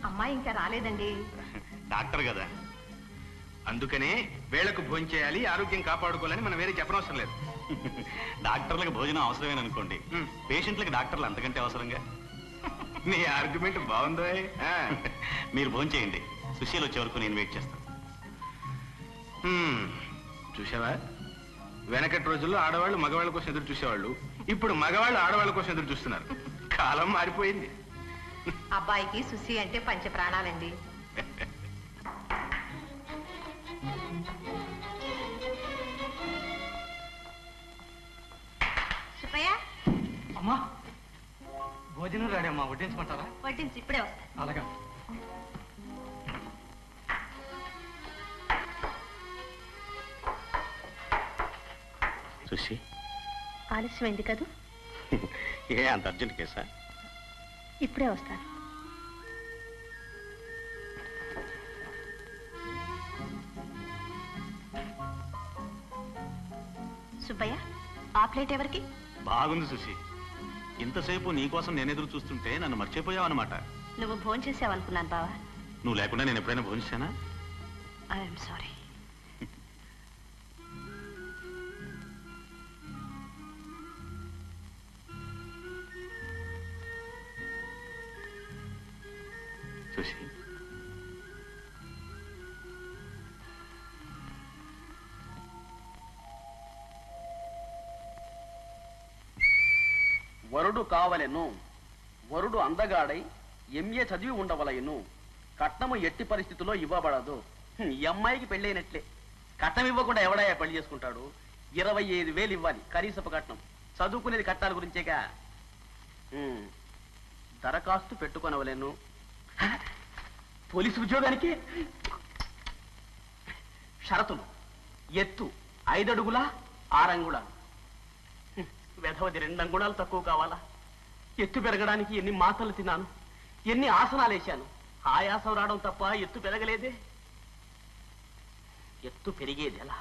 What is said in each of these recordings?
అమ్మాయి ఇంకా రాలేదండి. డాక్టర్ కదా, అందుకనే వేళకు భోజనం చేయాలి, ఆరోగ్యం కాపాడుకోవాలని మనం వేరే చెప్పనవసరం లేదు. డాక్టర్లకు భోజనం అవసరమేననుకోండి, పేషెంట్లకు డాక్టర్లు అంతకంటే అవసరంగా. నీ ఆర్గ్యుమెంట్ బాగుందో. మీరు భోజనం చేయండి, సుశీల్ వచ్చే వరకు నేను వెయిట్ చేస్తాను. చూసావా, వెనకటి రోజుల్లో ఆడవాళ్ళు మగవాళ్ళ కోసం ఎదురు చూసేవాళ్ళు, ఇప్పుడు మగవాళ్ళు ఆడవాళ్ళ కోసం ఎదురు చూస్తున్నారు. కాలం మారిపోయింది. అబ్బాయికి సుశీ అంటే పంచ ప్రాణాలండి. సుబ్బయ్య, అమ్మా భోజనం రెడీ అమ్మా, వడ్డించమంటారా? వడ్డించి ఇప్పుడే వస్తా. అలాగా. సుశీ, ఆలస్యమైంది కదూ? ఏ అంత అర్జెంట్ కేసా? ఇప్పుడే వస్తాను. సుబ్బయ్య, ఆ ప్లేట్ ఎవరికి? బాగుంది సుశీ, ఇంతసేపు నీకోసం నేను ఎదురు చూస్తుంటే నన్ను మర్చిపోయావు అనమాట. నువ్వు భోంచేసావనుకున్నాను బావా. నువ్వు లేకుండా నేను ఎప్పుడైనా భోంచానా? I'm sorry. సుశీ, వరుడు కావలెను, వరుడు అందగాడై ఎంఏ చదివి ఉండవలయను, కట్నము ఎట్టి పరిస్థితుల్లో ఇవ్వబడదు. ఈ అమ్మాయికి పెళ్ళైనట్లే. కట్నం ఇవ్వకుండా ఎవడయ్యా పెళ్లి చేసుకుంటాడు? 25,000 ఇవ్వాలి కనీసపు కట్నం. చదువుకునేది కట్నాల గురించేగా. దరఖాస్తు పెట్టుకొనవలెను. పోలీసు ఉద్యోగానికి షరతులు: ఎత్తు 5 అడుగుల 6 అంగుళాలు. వెధవది 2 అంగుళాలు తక్కువ కావాలా? ఎత్తు పెరగడానికి ఎన్ని మాటలు తిన్నాను, ఎన్ని ఆసనాలు వేశాను. ఆయాసం రావడం తప్ప ఎత్తు పెరగలేదే. ఎత్తు పెరిగేది ఎలా?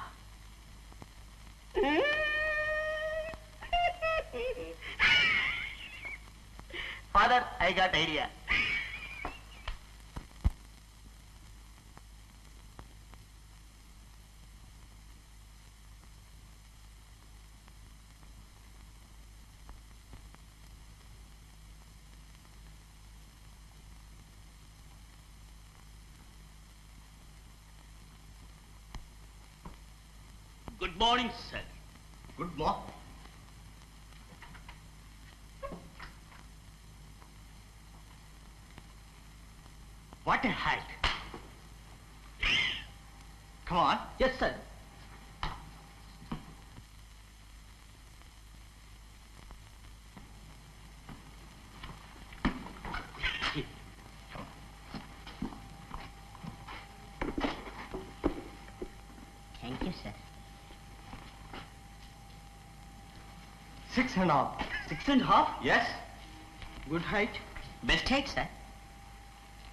Father, I got idea. Good morning sir. Good morning. What a height. Come on. Yes, sir. Thank you, sir. 6.5. 6.5? Yes. Good height. Best height, sir.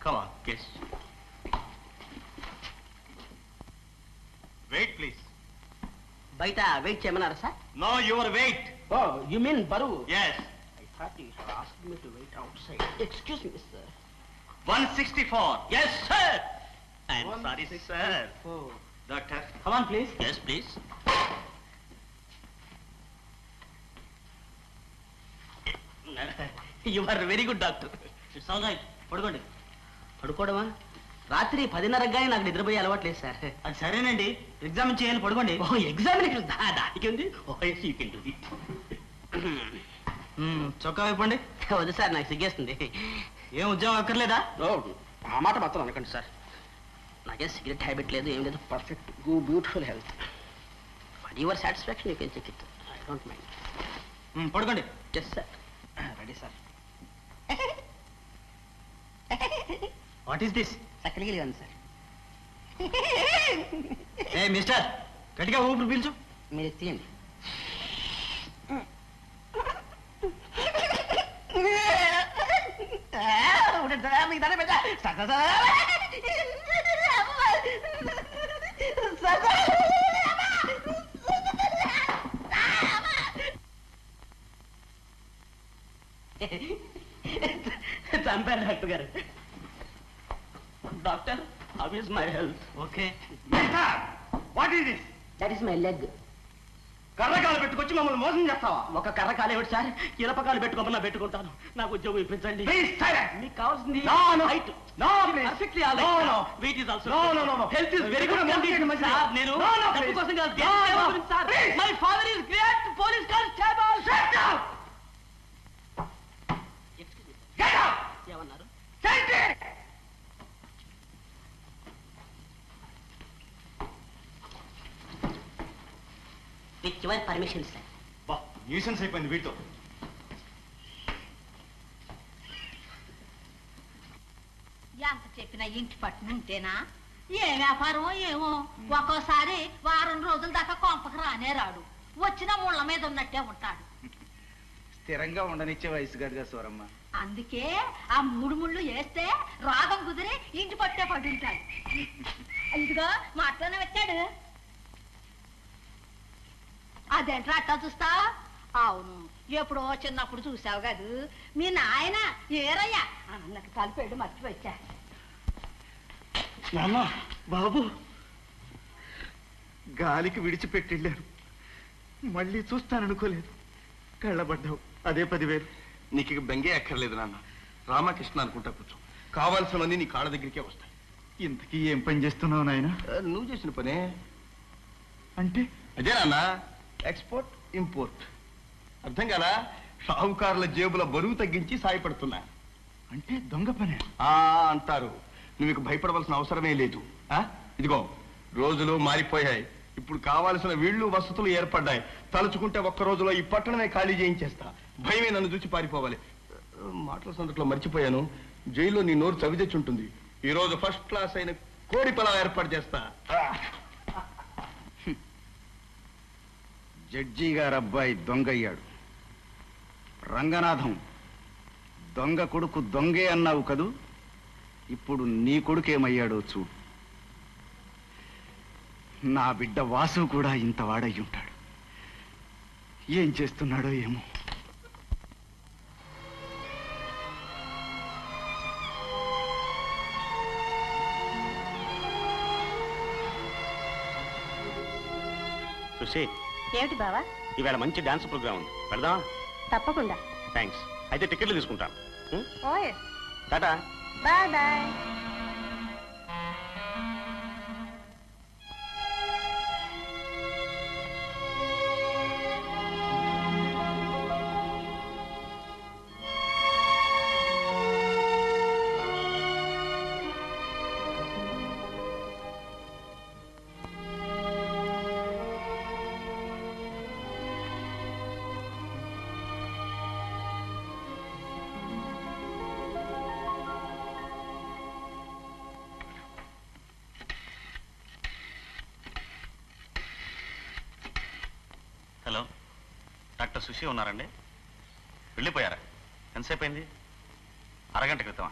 Come on, kiss. Wait, please. బయట వెయిట్ చేయమన్నారా sir? No, your weight. Oh, you mean బరువు? Yes. I thought you had asked me to wait outside. Excuse me, sir. 164. Yes, sir. I'm sorry, sir. Oh. Doctor. Come on, please. Yes, please. You are very good, doctor. It's all right. పడుకోండి. పడుకోవడమా? రాత్రి 10:30 గానీ నాకు నిద్రపోయే అలవాట్లేదు sir. అది సరేనండి, examine చేయాలి, పడుకోండి. ఓ, ఎగ్జామినేషన్ దానికి ఉంది. ఓ, యూ కెన్ డూ ఇట్. చొక్కా ఇవ్వండి. వద్దు సార్, నాకు సిగ్గేస్తుంది. ఏం ఉద్యోగం అక్కర్లేదా? ఆ మాట మాత్రం అనకండి సార్. నాకేం సిగరెట్ హ్యాబిట్ లేదు, ఏం లేదు. Perfect beautiful health. For your satisfaction you can check it. I don't mind. పడుకోండి. Yes sir. Ready sir. What is this? చక్కలిగిలి ఉంది సార్. ఏ మిస్టర్, గట్టిగా ఊపిరి పీల్చు. మీరు తీయండి. చంపారు డాక్టర్ గారు. Doctor how is my health? Okay. What is this? That is my leg. కర్రకాలు పెట్టుకొచ్చి మమ్మల్ని మోసం చేస్తావా? ఒక కర్ర కాలేవిడు సార్, ఇరపకాలు పెట్టుకోమన్నా పెట్టుకుంటాను. నాకు ఉద్యోగం ఇప్పించండి. Please, silence. మీకు కావాల్సింది No, no. height. No, please. Perfectly all No, right. no. Weight is also No, good. no, no, no. Health is very good. Please, Condition, please. sir. నేను No, no, డబ్బు please. కోసం కాదు, No, దేని no. కోసం sir. Please. My father is great police constable. Shut up! Get out! ఏమన్నారు? Send it! With your permission sir. బా, nuisance అయిపోయింది వీటితో. ఎంత చెప్పినా ఇంటి పట్టున ఉంటేనా ఏ వ్యాపారం ఏమో. ఒక్కోసారి వారం రోజుల దాకా కొంపకు రానే రాడు. వచ్చిన ముళ్ళ మీద ఉన్నట్టే ఉంటాడు. స్థిరంగా ఉండనిచ్చే వయసు కాదుగా సూరమ్మ. అందుకే ఆ మూడు ముళ్ళు వేస్తే రాగం కుదిరి ఇంటి పట్టే పడి ఉంటాడు. ఇదిగో మాట్లాడిన వచ్చాడు. అదేంట్రా అట్టా చూస్తా? అవును, ఎప్పుడో చిన్నప్పుడు చూసావు కదూ. మీ నాయన ఏరయ్యా అన్నకు కలిపాడు, మర్చిపోయా. నాన్న, బాబు గాలికి విడిచిపెట్టిళ్ళారు. మళ్ళీ చూస్తాననుకోలేదు. కళ్ళబడ్డావు. అదే 10,000. నీకు ఇక బెంగే అక్కర్లేదు నాన్న. రామకృష్ణ అనుకుంటా కూర్చో. కావాల్సినవన్నీ నీ కాళ్ళ దగ్గరికే వస్తాయి. ఇంతకీ ఏం పని చేస్తున్నావు నాయన? నువ్వు చేసిన పనే అంటే అదే నాన్న. Export import. అర్థం కదా? షావుకారుల జేబుల బరువు తగ్గించి సాయపడుతున్నా. అంటే దొంగ పనే అంటారు. నువ్వు ఇక భయపడవలసిన అవసరమే లేదు. ఇదిగో, రోజులు మారిపోయాయి. ఇప్పుడు కావాల్సిన వీళ్ళు వసతులు ఏర్పడ్డాయి. తలుచుకుంటే ఒక్క రోజులో ఈ పట్టణమే ఖాళీ చేయించేస్తా. భయమే నన్ను చూసి పారిపోవాలి. మాటల సందట్లో మర్చిపోయాను. జైల్లో నీ నోరు చవిదెచ్చుంటుంది. ఈ రోజు ఫస్ట్ క్లాస్ అయిన కోడి పొలం ఏర్పాటు చేస్తా. జడ్జి గారు అబ్బాయి దొంగయ్యాడు. రంగనాథం దొంగ కొడుకు దొంగే అన్నావు కదూ. ఇప్పుడు నీ కొడుకేమయ్యాడో చూడు. నా బిడ్డ వాసు కూడా ఇంత వాడయ్యుంటాడు. ఏం చేస్తున్నాడో ఏమో. సుశీ, ఏమిటి బావా? ఈవేళ మంచి డాన్స్ ప్రోగ్రామ్ ఉంది, వెళదామా? తప్పకుండా. థ్యాంక్స్. అయితే టికెట్లు తీసుకుంటాను. ఓయ్, టాటా. Bye bye. Hello, doctor Sushi ఉన్నారండి? వెళ్ళిపోయారా? ఎంతసేపు అయింది? అరగంట క్రితమా?